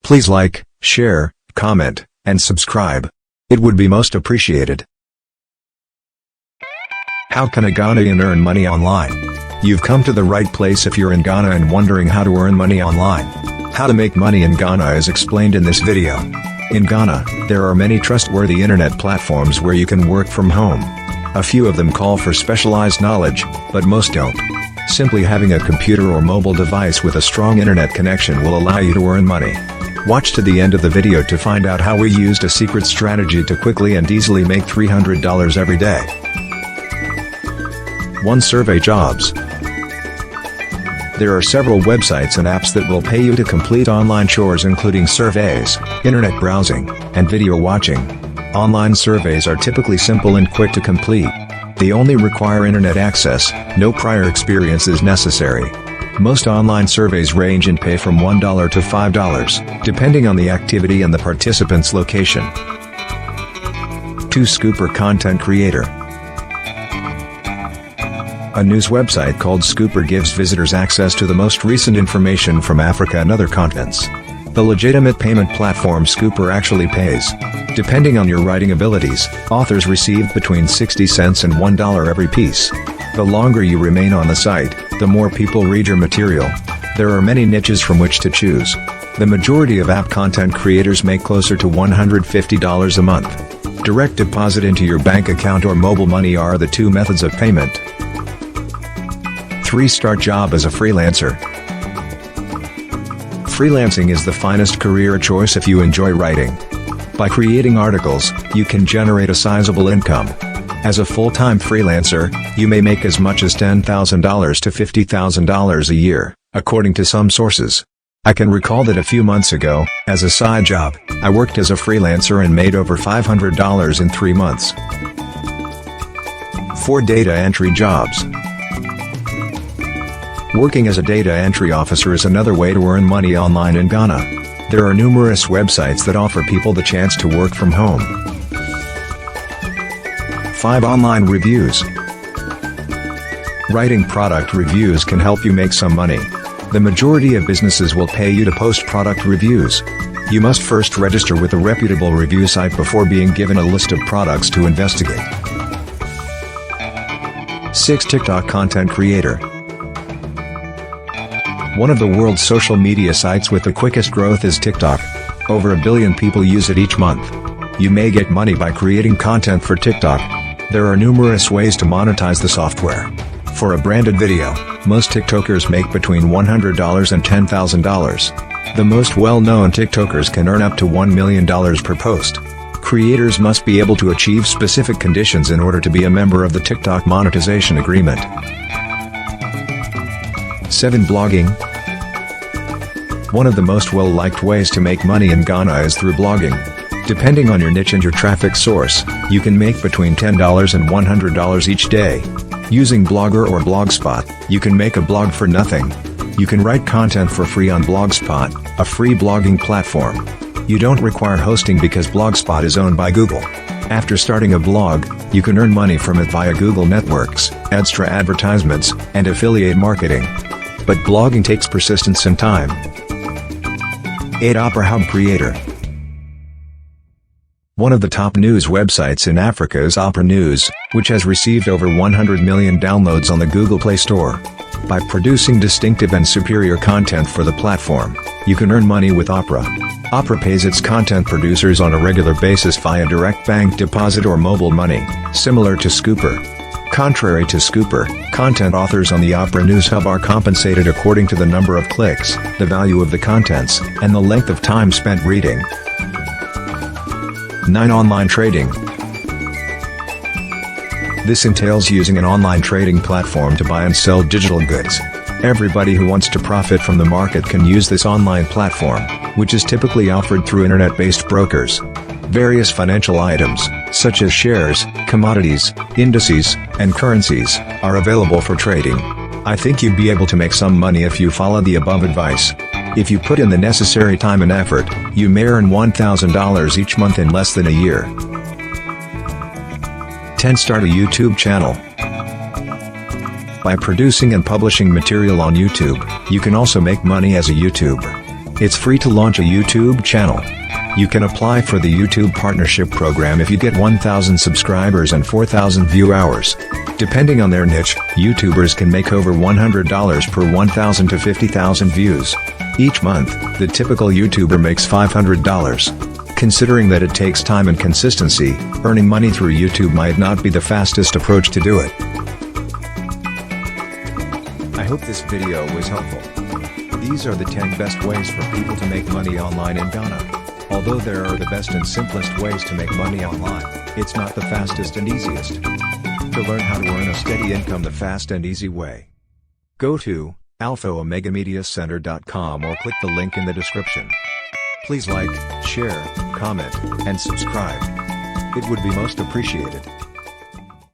Please like, share, comment, and subscribe. It would be most appreciated. How can a Ghanaian earn money online? You've come to the right place if you're in Ghana and wondering how to earn money online. How to make money in Ghana is explained in this video. In Ghana, there are many trustworthy internet platforms where you can work from home. A few of them call for specialized knowledge, but most don't. Simply having a computer or mobile device with a strong internet connection will allow you to earn money. Watch to the end of the video to find out how we used a secret strategy to quickly and easily make $300 every day. 1. Survey jobs. There are several websites and apps that will pay you to complete online chores including surveys, internet browsing, and video watching. Online surveys are typically simple and quick to complete. They only require internet access, no prior experience is necessary. Most online surveys range in pay from $1 to $5, depending on the activity and the participant's location. 2. Scooper content creator. A news website called Scooper gives visitors access to the most recent information from Africa and other continents. The legitimate payment platform Scooper actually pays. Depending on your writing abilities, authors receive between 60 cents and $1 every piece. The longer you remain on the site, the more people read your material. There are many niches from which to choose. The majority of app content creators make closer to $150 a month. Direct deposit into your bank account or mobile money are the two methods of payment. 3. Start job as a freelancer. Freelancing is the finest career choice if you enjoy writing. By creating articles, you can generate a sizable income. As a full-time freelancer, you may make as much as $10,000 to $50,000 a year, according to some sources. I can recall that a few months ago, as a side job, I worked as a freelancer and made over $500 in 3 months. 4. Data entry jobs. Working as a data entry officer is another way to earn money online in Ghana. There are numerous websites that offer people the chance to work from home. 5. Online reviews. Writing product reviews can help you make some money. The majority of businesses will pay you to post product reviews. You must first register with a reputable review site before being given a list of products to investigate. 6. TikTok content creator. One of the world's social media sites with the quickest growth is TikTok. Over 1 billion people use it each month. You may get money by creating content for TikTok. There are numerous ways to monetize the software. For a branded video, most TikTokers make between $100 and $10,000. The most well-known TikTokers can earn up to $1 million per post. Creators must be able to achieve specific conditions in order to be a member of the TikTok monetization agreement. 7. Blogging. One of the most well-liked ways to make money in Ghana is through blogging. Depending on your niche and your traffic source, you can make between $10 and $100 each day. Using Blogger or Blogspot, you can make a blog for nothing. You can write content for free on Blogspot, a free blogging platform. You don't require hosting because Blogspot is owned by Google. After starting a blog, you can earn money from it via Google networks, extra advertisements, and affiliate marketing. But blogging takes persistence and time. 8. Opera Hub creator. One of the top news websites in Africa is Opera News, which has received over 100 million downloads on the Google Play Store. By producing distinctive and superior content for the platform, you can earn money with Opera. Opera pays its content producers on a regular basis via direct bank deposit or mobile money, similar to Scooper. Contrary to Scooper, content authors on the Opera News Hub are compensated according to the number of clicks, the value of the contents, and the length of time spent reading. 9. Online trading. This entails using an online trading platform to buy and sell digital goods. Everybody who wants to profit from the market can use this online platform, which is typically offered through internet-based brokers. Various financial items, such as shares, commodities, indices, and currencies, are available for trading. I think you'd be able to make some money if you follow the above advice. If you put in the necessary time and effort, you may earn $1,000 each month in less than a year. 10. Start a YouTube channel. By producing and publishing material on YouTube, you can also make money as a YouTuber. It's free to launch a YouTube channel. You can apply for the YouTube Partnership Program if you get 1,000 subscribers and 4,000 view hours. Depending on their niche, YouTubers can make over $100 per 1,000 to 50,000 views. Each month, the typical YouTuber makes $500. Considering that it takes time and consistency, earning money through YouTube might not be the fastest approach to do it. I hope this video was helpful. These are the 10 best ways for people to make money online in Ghana. Although there are the best and simplest ways to make money online, it's not the fastest and easiest. To learn how to earn a steady income the fast and easy way, go to AlphaOmegaMediaCenter.com or click the link in the description. Please like, share, comment, and subscribe. It would be most appreciated.